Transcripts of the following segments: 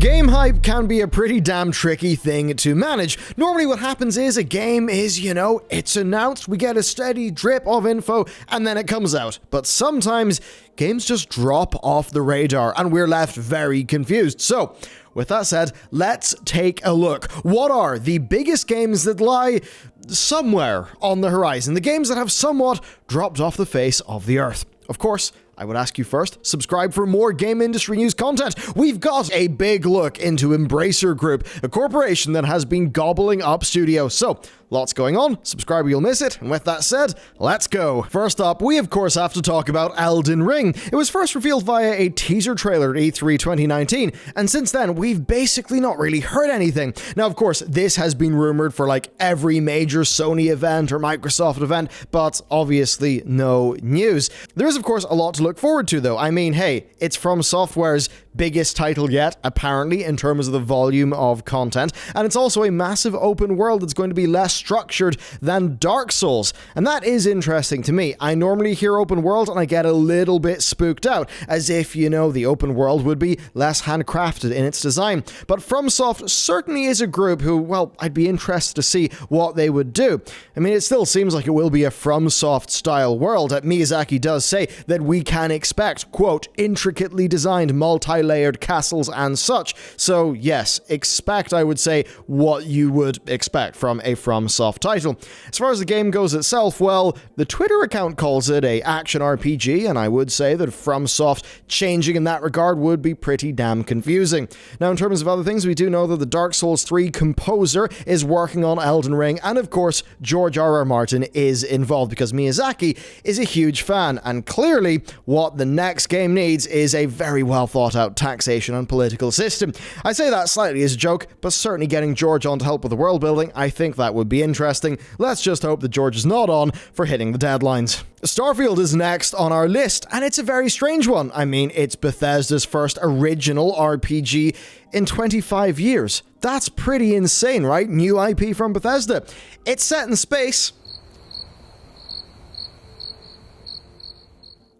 Game hype can be a pretty damn tricky thing to manage. Normally what happens is a game is, it's announced, we get a steady drip of info, and then it comes out. But sometimes games just drop off the radar, and we're left very confused. So, with that said, let's take a look. What are the biggest games that lie somewhere on the horizon? The games that have somewhat dropped off the face of the earth. Of course, I would ask you first, subscribe for more game industry news content. We've got a big look into Embracer Group, a corporation that has been gobbling up studios. So, lots going on. Subscribe or you'll miss it. And with that said, let's go. First up, we of course have to talk about Elden Ring. It was first revealed via a teaser trailer at E3 2019, and since then, we've basically not really heard anything. Now, of course, this has been rumored for like every major Sony event or Microsoft event, but obviously no news. There is of course a lot to look forward to though. I mean, hey, it's From Software's biggest title yet, apparently, in terms of the volume of content, and it's also a massive open world that's going to be less structured than Dark Souls, and that is interesting to me. I normally hear open world and I get a little bit spooked out, as if, the open world would be less handcrafted in its design, but FromSoft certainly is a group who, well, I'd be interested to see what they would do. I mean, it still seems like it will be a FromSoft style world. Miyazaki does say that we can expect, quote, intricately designed multi-layered castles and such. So yes, expect, I would say, what you would expect from a FromSoft title. As far as the game goes itself, well, the Twitter account calls it a action RPG, and I would say that FromSoft changing in that regard would be pretty damn confusing. Now, in terms of other things, we do know that the Dark Souls 3 composer is working on Elden Ring, and of course, George R.R. Martin is involved because Miyazaki is a huge fan, and clearly, what the next game needs is a very well thought out taxation and political system. I say that slightly as a joke, but certainly getting George on to help with the world building, I think that would be interesting. Let's just hope that George is not on for hitting the deadlines. Starfield is next on our list, and it's a very strange one. I mean, it's Bethesda's first original RPG in 25 years. That's pretty insane, right? New IP from Bethesda. It's set in space,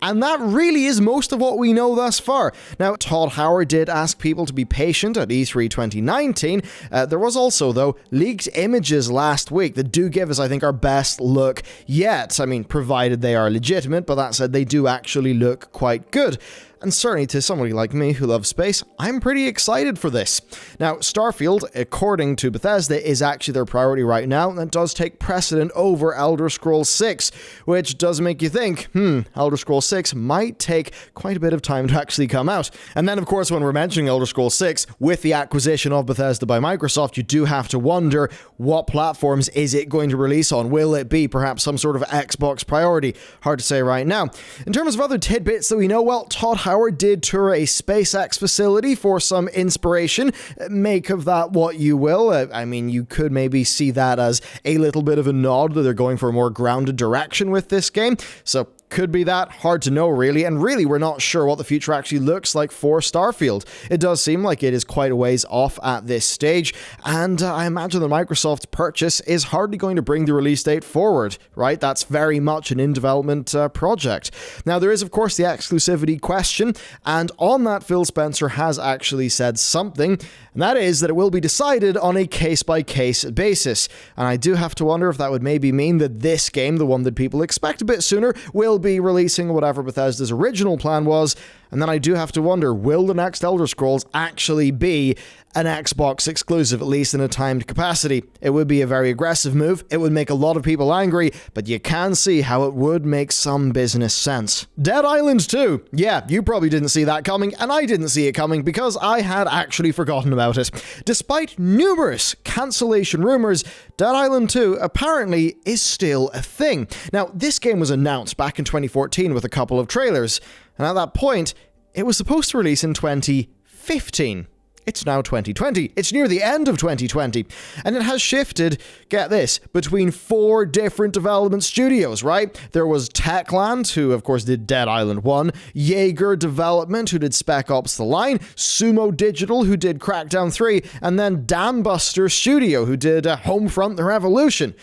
and that really is most of what we know thus far. Now, Todd Howard did ask people to be patient at E3 2019. There was also, though, leaked images last week that do give us, I think, our best look yet. I mean, provided they are legitimate, but that said, they do actually look quite good. And certainly to somebody like me who loves space, I'm pretty excited for this. Now, Starfield, according to Bethesda, is actually their priority right now, and does take precedent over Elder Scrolls 6, which does make you think, Elder Scrolls 6 might take quite a bit of time to actually come out. And then, of course, when we're mentioning Elder Scrolls 6, with the acquisition of Bethesda by Microsoft, you do have to wonder, what platforms is it going to release on? Will it be perhaps some sort of Xbox priority? Hard to say right now. In terms of other tidbits that we know, well, Todd Howard did tour a SpaceX facility for some inspiration. Make of that what you will. I mean, you could maybe see that as a little bit of a nod that they're going for a more grounded direction with this game. So, could be that, hard to know really, and really we're not sure what the future actually looks like for Starfield. It does seem like it is quite a ways off at this stage, and I imagine the Microsoft purchase is hardly going to bring the release date forward, right? That's very much an in-development project. Now, there is of course the exclusivity question, and on that Phil Spencer has actually said something, and that is that it will be decided on a case-by-case basis. And I do have to wonder if that would maybe mean that this game, the one that people expect a bit sooner, will be releasing whatever Bethesda's original plan was. And then I do have to wonder, will the next Elder Scrolls actually be an Xbox exclusive, at least in a timed capacity? It would be a very aggressive move. It would make a lot of people angry, but you can see how it would make some business sense. Dead Island 2. Yeah, you probably didn't see that coming, and I didn't see it coming because I had actually forgotten about it. Despite numerous cancellation rumors, Dead Island 2 apparently is still a thing. Now, this game was announced back in 2014 with a couple of trailers, and at that point, it was supposed to release in 2015. It's now 2020. It's near the end of 2020. And it has shifted, get this, between 4 different development studios, right? There was Techland, who of course did Dead Island 1, Jaeger Development, who did Spec Ops The Line, Sumo Digital, who did Crackdown 3, and then Dambuster Studio, who did Homefront The Revolution.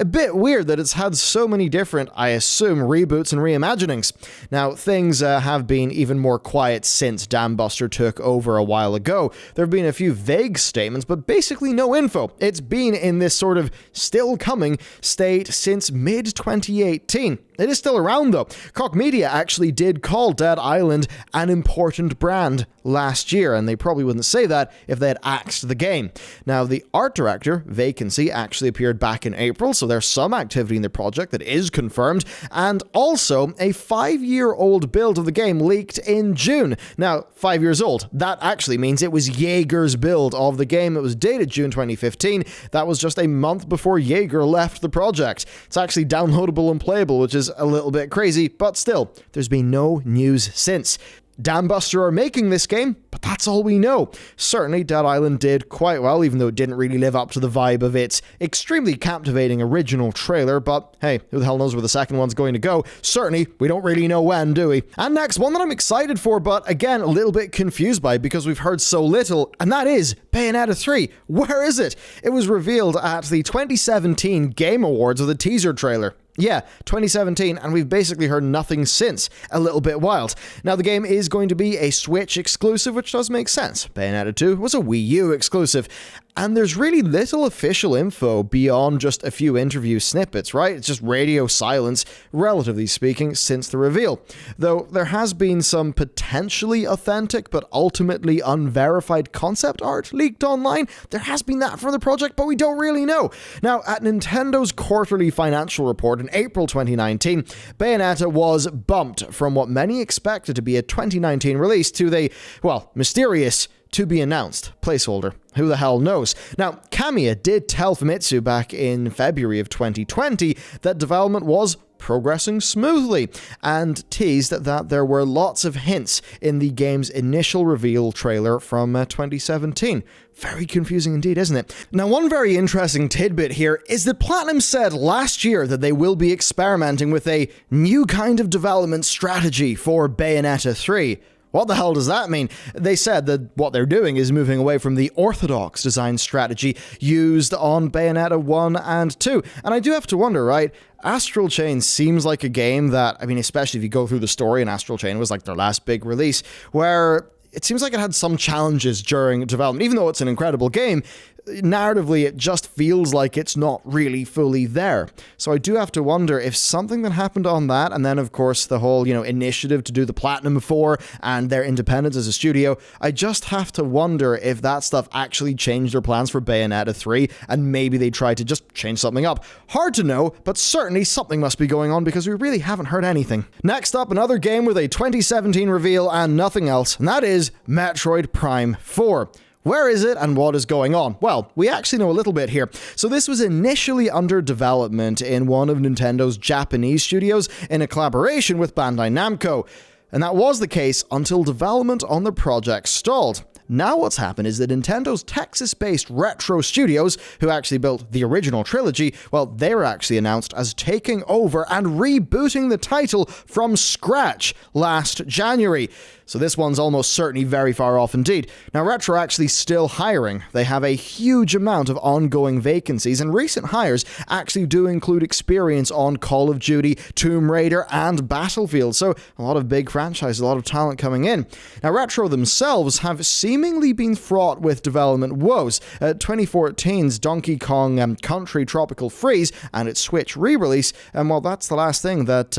a bit weird that it's had so many different, I assume, reboots and reimaginings. Now, things have been even more quiet since Dambuster took over a while ago. There have been a few vague statements, but basically no info. It's been in this sort of still coming state since mid-2018. It is still around though. Koch Media actually did call Dead Island an important brand last year, and they probably wouldn't say that if they had axed the game. Now, the art director, Vacancy, actually appeared back in April, so there's some activity in the project that is confirmed, and also a 5-year-old build of the game leaked in June. Now, 5 years old, that actually means it was Jaeger's build of the game. It was dated June 2015. That was just a month before Jaeger left the project. It's actually downloadable and playable, which is a little bit crazy, but still, there's been no news since. Dambuster are making this game, but that's all we know. Certainly, Dead Island did quite well, even though it didn't really live up to the vibe of its extremely captivating original trailer, but hey, who the hell knows where the second one's going to go? Certainly, we don't really know when, do we? And next, one that I'm excited for, but again, a little bit confused by because we've heard so little, and that is Bayonetta 3. Where is it? It was revealed at the 2017 Game Awards with a teaser trailer. Yeah, 2017, and we've basically heard nothing since. A little bit wild. Now, the game is going to be a Switch exclusive, which does make sense. Bayonetta 2 was a Wii U exclusive. And there's really little official info beyond just a few interview snippets, right? It's just radio silence, relatively speaking, since the reveal. Though there has been some potentially authentic but ultimately unverified concept art leaked online. There has been that from the project, but we don't really know. Now, at Nintendo's quarterly financial report in April 2019, Bayonetta was bumped from what many expected to be a 2019 release to the, well, mysterious to be announced placeholder. Who the hell knows? Now, Kamiya did tell Famitsu back in February of 2020 that development was progressing smoothly, and teased that there were lots of hints in the game's initial reveal trailer from 2017. Very confusing indeed, isn't it? Now, one very interesting tidbit here is that Platinum said last year that they will be experimenting with a new kind of development strategy for Bayonetta 3. What the hell does that mean? They said that what they're doing is moving away from the orthodox design strategy used on Bayonetta 1 and 2. And I do have to wonder, right? Astral Chain seems like a game that, I mean, especially if you go through the story, and Astral Chain was like their last big release, where it seems like it had some challenges during development. Even though it's an incredible game, narratively, it just feels like it's not really fully there. So I do have to wonder if something that happened on that, and then of course the whole, initiative to do the Platinum 4 and their independence as a studio, I just have to wonder if that stuff actually changed their plans for Bayonetta 3, and maybe they tried to just change something up. Hard to know, but certainly something must be going on because we really haven't heard anything. Next up, another game with a 2017 reveal and nothing else, and that is Metroid Prime 4. Where is it and what is going on? Well, we actually know a little bit here. So this was initially under development in one of Nintendo's Japanese studios in a collaboration with Bandai Namco. And that was the case until development on the project stalled. Now what's happened is that Nintendo's Texas-based Retro Studios, who actually built the original trilogy, well, they were actually announced as taking over and rebooting the title from scratch last January. So this one's almost certainly very far off indeed. Now, Retro are actually still hiring. They have a huge amount of ongoing vacancies, and recent hires actually do include experience on Call of Duty, Tomb Raider, and Battlefield. So a lot of big franchises, a lot of talent coming in. Now, Retro themselves have seemingly been fraught with development woes. 2014's Donkey Kong Country Tropical Freeze and its Switch re-release, and well, that's the last thing that,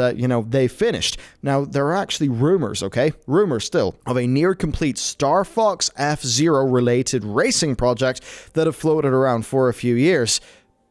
they finished. Now, there are actually rumors, still, of a near-complete Star Fox F-Zero related racing project that have floated around for a few years.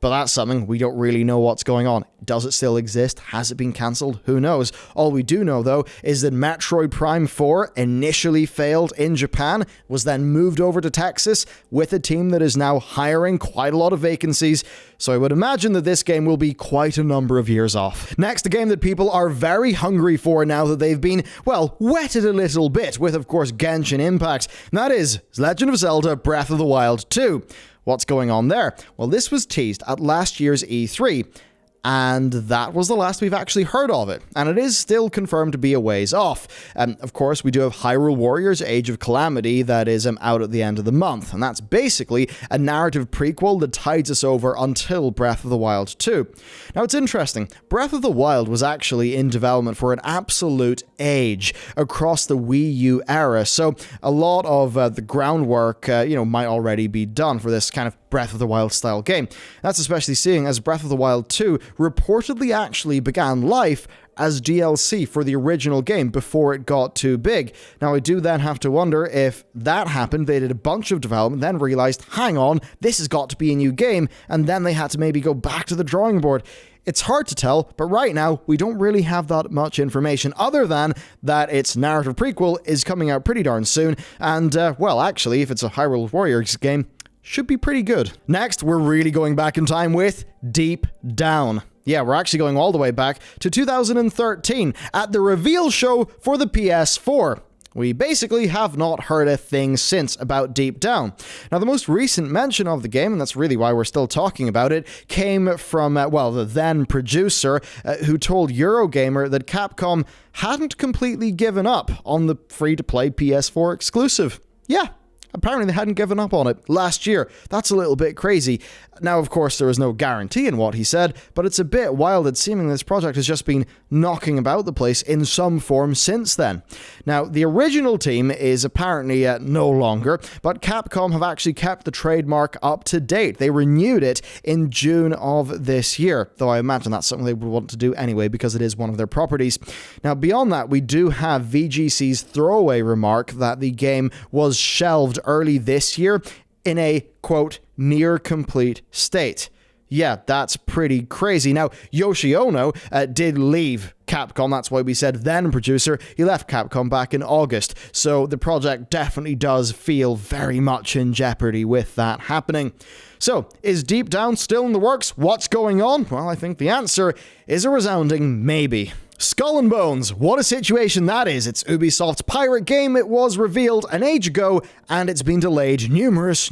But that's something we don't really know what's going on. Does it still exist? Has it been cancelled? Who knows? All we do know, though, is that Metroid Prime 4 initially failed in Japan, was then moved over to Texas with a team that is now hiring quite a lot of vacancies. So I would imagine that this game will be quite a number of years off. Next, a game that people are very hungry for now that they've been, well, wetted a little bit with, of course, Genshin Impact. And that is Legend of Zelda Breath of the Wild 2. What's going on there? Well, this was teased at last year's E3. and that was the last we've actually heard of it, and it is still confirmed to be a ways off. Of course, we do have Hyrule Warriors Age of Calamity that is out at the end of the month, and that's basically a narrative prequel that tides us over until Breath of the Wild 2. Now, it's interesting. Breath of the Wild was actually in development for an absolute age across the Wii U era, so a lot of the groundwork, might already be done for this kind of Breath of the Wild style game. That's especially seeing as Breath of the Wild 2 reportedly actually began life as DLC for the original game before it got too big. Now, I do then have to wonder if that happened, they did a bunch of development, then realized, hang on, this has got to be a new game, and then they had to maybe go back to the drawing board. It's hard to tell, but right now, we don't really have that much information other than that its narrative prequel is coming out pretty darn soon, and, actually, if it's a Hyrule Warriors game, should be pretty good. Next, we're really going back in time with Deep Down. Yeah, we're actually going all the way back to 2013 at the reveal show for the PS4. We basically have not heard a thing since about Deep Down. Now, the most recent mention of the game, and that's really why we're still talking about it, came from, the then producer who told Eurogamer that Capcom hadn't completely given up on the free-to-play PS4 exclusive. Yeah. Apparently they hadn't given up on it last year. That's a little bit crazy. Now, of course, there is no guarantee in what he said, but it's a bit wild that seemingly this project has just been knocking about the place in some form since then. Now, the original team is apparently no longer, but Capcom have actually kept the trademark up to date. They renewed it in June of this year, though I imagine that's something they would want to do anyway because it is one of their properties. Now, beyond that, we do have VGC's throwaway remark that the game was shelved early this year in a, quote, near complete state. Yeah, that's pretty crazy. Now, Yoshi Ono did leave Capcom. That's why we said then producer. He left Capcom back in August. So the project definitely does feel very much in jeopardy with that happening. So, is Deep Down still in the works? What's going on? Well, I think the answer is a resounding maybe. Skull and Bones, what a situation that is. It's Ubisoft's pirate game. It was revealed an age ago, and it's been delayed numerous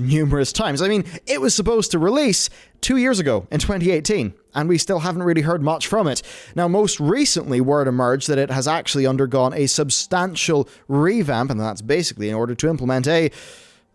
times. I mean, it was supposed to release 2 years ago in 2018, and we still haven't really heard much from it. Now, most recently, word emerged that it has actually undergone a substantial revamp, and that's basically in order to implement a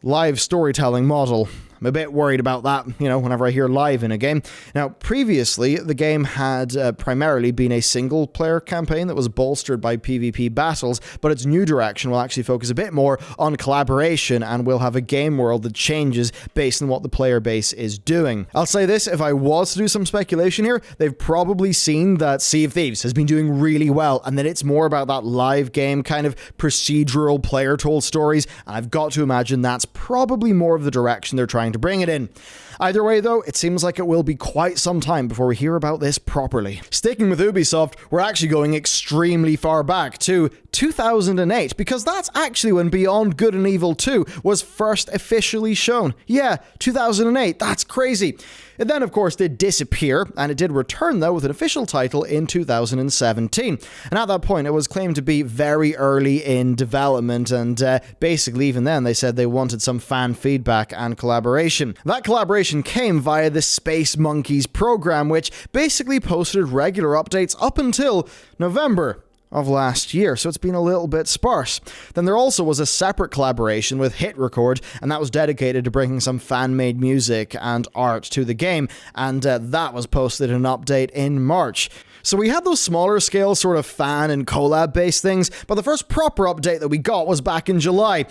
live storytelling model. I'm a bit worried about that, whenever I hear live in a game. Now, previously, the game had primarily been a single-player campaign that was bolstered by PvP battles, but its new direction will actually focus a bit more on collaboration, and we'll have a game world that changes based on what the player base is doing. I'll say this, if I was to do some speculation here, they've probably seen that Sea of Thieves has been doing really well, and that it's more about that live game kind of procedural player-told stories, and I've got to imagine that's probably more of the direction they're trying to bring it in. Either way, though, it seems like it will be quite some time before we hear about this properly. Sticking with Ubisoft, we're actually going extremely far back to 2008, because that's actually when Beyond Good and Evil 2 was first officially shown. Yeah, 2008, that's crazy. It then, of course, did disappear, and it did return, though, with an official title in 2017. And at that point, it was claimed to be very early in development, and basically, even then, they said they wanted some fan feedback and collaboration. That collaboration came via the Space Monkeys program, which basically posted regular updates up until November of last year, so it's been a little bit sparse. Then there also was a separate collaboration with Hit Record, and that was dedicated to bringing some fan-made music and art to the game, and that was posted in an update in March. So we had those smaller scale sort of fan and collab based things, but the first proper update that we got was back in July.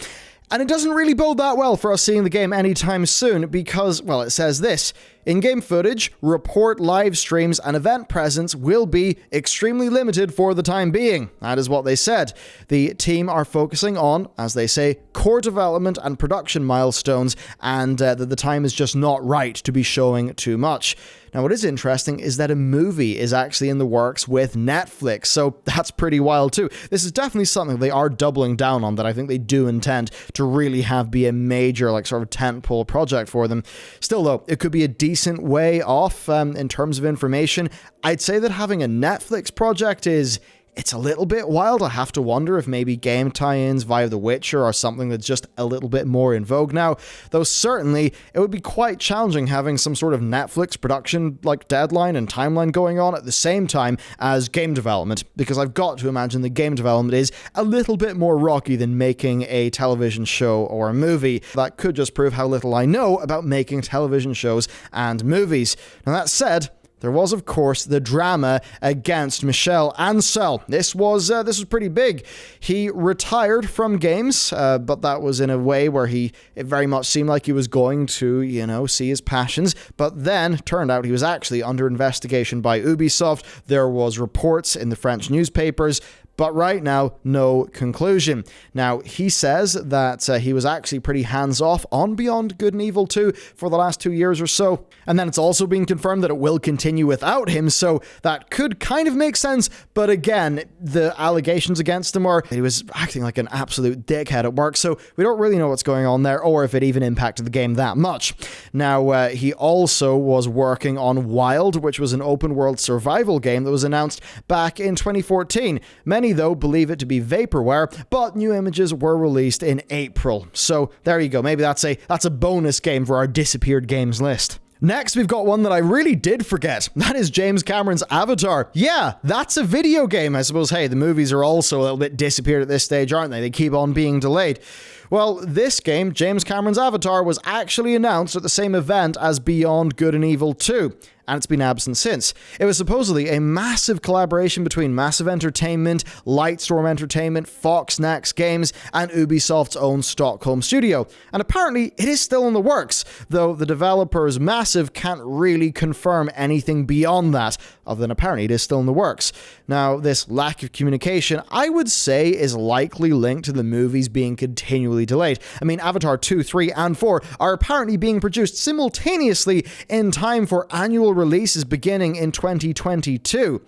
And it doesn't really bode that well for us seeing the game anytime soon because, well, it says this: in-game footage, report live streams, and event presence will be extremely limited for the time being. That is what they said. The team are focusing on, as they say, core development and production milestones, and that the time is just not right to be showing too much. Now, what is interesting is that a movie is actually in the works with Netflix, so that's pretty wild too. This is definitely something they are doubling down on that I think they do intend to really have be a major, sort of tentpole project for them. Still, though, it could be a decent way off in terms of information. I'd say that having a Netflix project is it's a little bit wild. I have to wonder if maybe game tie-ins via The Witcher are something that's just a little bit more in vogue now, though certainly it would be quite challenging having some sort of Netflix production like deadline and timeline going on at the same time as game development, because I've got to imagine the game development is a little bit more rocky than making a television show or a movie. That could just prove how little I know about making television shows and movies. Now that said, there was, of course, the drama against Michel Ancel. This was pretty big. He retired from games, but that was in a way where it very much seemed like he was going to, see his passions. But then, turned out he was actually under investigation by Ubisoft. There was reports in the French newspapers, but right now, no conclusion. Now, he says that he was actually pretty hands-off on Beyond Good and Evil 2 for the last 2 years or so. And then it's also been confirmed that it will continue without him, so that could kind of make sense. But again, the allegations against him are he was acting like an absolute dickhead at work, so we don't really know what's going on there, or if it even impacted the game that much. Now, he also was working on Wild, which was an open-world survival game that was announced back in 2014. Many, though, believe it to be vaporware, but new images were released in April. So there you go. Maybe that's a bonus game for our disappeared games list. Next, we've got one that I really did forget. That is James Cameron's Avatar. Yeah, that's a video game. I suppose, hey, the movies are also a little bit disappeared at this stage, aren't they? They keep on being delayed. Well, this game, James Cameron's Avatar, was actually announced at the same event as Beyond Good and Evil 2. And it's been absent since. It was supposedly a massive collaboration between Massive Entertainment, Lightstorm Entertainment, Fox Next Games, and Ubisoft's own Stockholm studio. And apparently, it is still in the works, though the developers, Massive, can't really confirm anything beyond that, other than apparently it is still in the works. Now, this lack of communication, I would say, is likely linked to the movies being continually delayed. I mean, Avatar 2, 3, and 4 are apparently being produced simultaneously in time for annual releases beginning in 2022.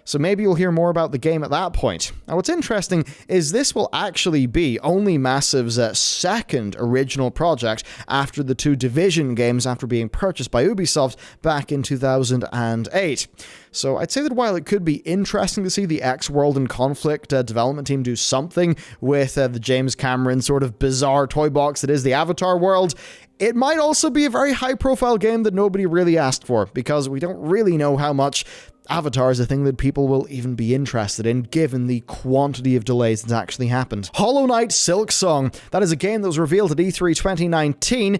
So maybe you'll hear more about the game at that point. Now, what's interesting is this will actually be only Massive's second original project after the two Division games after being purchased by Ubisoft back in 2008. So I'd say that while it could be interesting to see the X-World and Conflict development team do something with the James Cameron sort of bizarre toy box that is the Avatar world, it might also be a very high-profile game that nobody really asked for, because we don't really know how much Avatar is a thing that people will even be interested in, given the quantity of delays that's actually happened. Hollow Knight Silksong. That is a game that was revealed at E3 2019,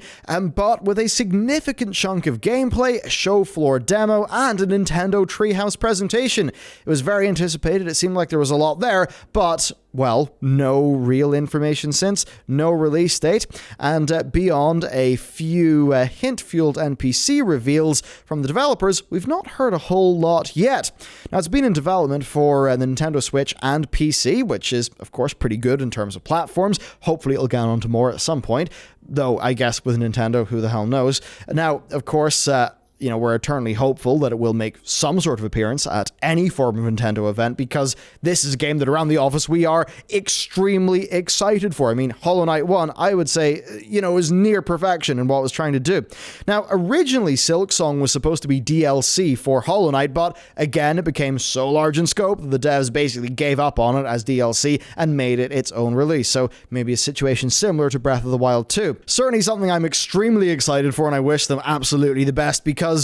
but with a significant chunk of gameplay, a show floor demo, and a Nintendo Treehouse presentation. It was very anticipated, it seemed like there was a lot there, but well, no real information since, no release date, and beyond a few hint-fueled NPC reveals from the developers, we've not heard a whole lot yet. Now, it's been in development for the Nintendo Switch and PC, which is, of course, pretty good in terms of platforms. Hopefully it'll get onto more at some point, though I guess with Nintendo, who the hell knows. Now, of course, we're eternally hopeful that it will make some sort of appearance at any form of Nintendo event, because this is a game that around the office we are extremely excited for. I mean, Hollow Knight 1, I would say, is near perfection in what it was trying to do. Now, originally, Silksong was supposed to be DLC for Hollow Knight, but again, it became so large in scope that the devs basically gave up on it as DLC and made it its own release. So maybe a situation similar to Breath of the Wild 2. Certainly something I'm extremely excited for, and I wish them absolutely the best, because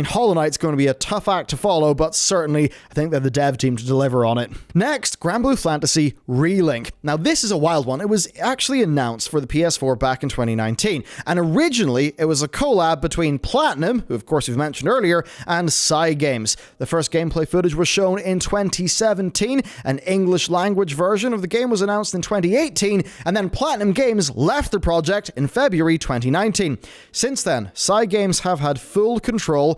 Hollow Knight's going to be a tough act to follow, but certainly I think they're the dev team to deliver on it. Next, Granblue Fantasy Relink. Now, this is a wild one. It was actually announced for the PS4 back in 2019, and originally it was a collab between Platinum, who of course we've mentioned earlier, and Cygames. The first gameplay footage was shown in 2017, an English language version of the game was announced in 2018, and then Platinum Games left the project in February 2019. Since then, Cygames have had full control,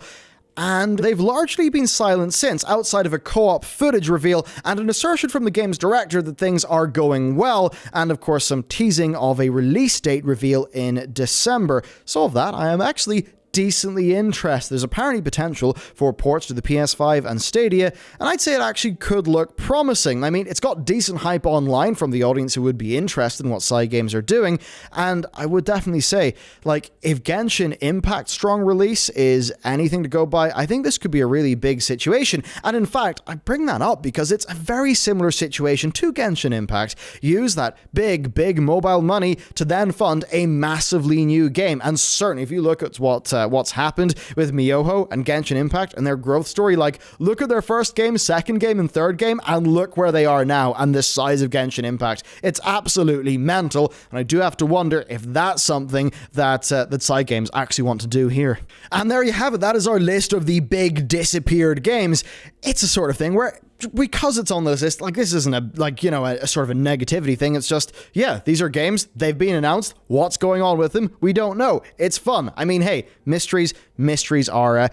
and they've largely been silent since, outside of a co-op footage reveal and an assertion from the game's director that things are going well, and of course some teasing of a release date reveal in December. So of that, I am actually decently interested. There's apparently potential for ports to the PS5 and Stadia, and I'd say it actually could look promising. I mean, it's got decent hype online from the audience who would be interested in what side games are doing, and I would definitely say, like, if Genshin Impact's strong release is anything to go by, I think this could be a really big situation. And in fact, I bring that up because it's a very similar situation to Genshin Impact. Use that big mobile money to then fund a massively new game. And certainly, if you look at what's happened with Miyoho and Genshin Impact and their growth story, like, look at their first game, second game, and third game, and look where they are now and the size of Genshin Impact. It's absolutely mental, and I do have to wonder if that's something that side games actually want to do here. And there you have it. That is our list of the big disappeared games. It's a sort of thing where, because it's on this list, like, this isn't a sort of a negativity thing. It's just, yeah, these are games, they've been announced, what's going on with them, we don't know. It's fun. I mean, hey, mysteries are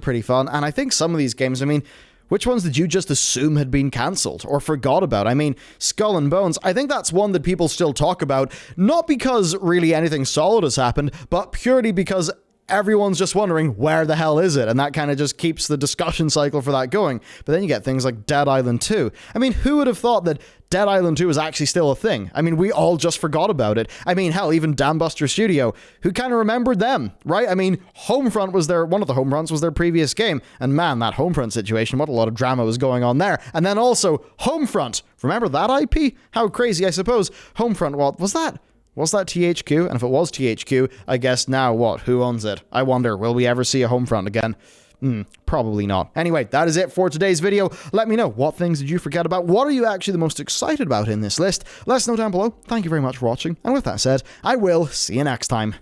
pretty fun, and I think some of these games, I mean, which ones did you just assume had been cancelled or forgot about? I mean, Skull and Bones, I think that's one that people still talk about, not because really anything solid has happened, but purely because everyone's just wondering, where the hell is it? And that kind of just keeps the discussion cycle for that going. But then you get things like Dead Island 2. I mean, who would have thought that Dead Island 2 is actually still a thing? I mean, we all just forgot about it. I mean, hell, even Dambuster Studio, who kind of remembered them, right? I mean, Homefront was one of the Homefronts was their previous game. And man, that Homefront situation, what a lot of drama was going on there. And then also, Homefront. Remember that IP? How crazy, I suppose. Homefront, what was that? Was that THQ? And if it was THQ, I guess now what? Who owns it? I wonder, will we ever see a Homefront again? Probably not. Anyway, that is it for today's video. Let me know, what things did you forget about? What are you actually the most excited about in this list? Let us know down below. Thank you very much for watching. And with that said, I will see you next time.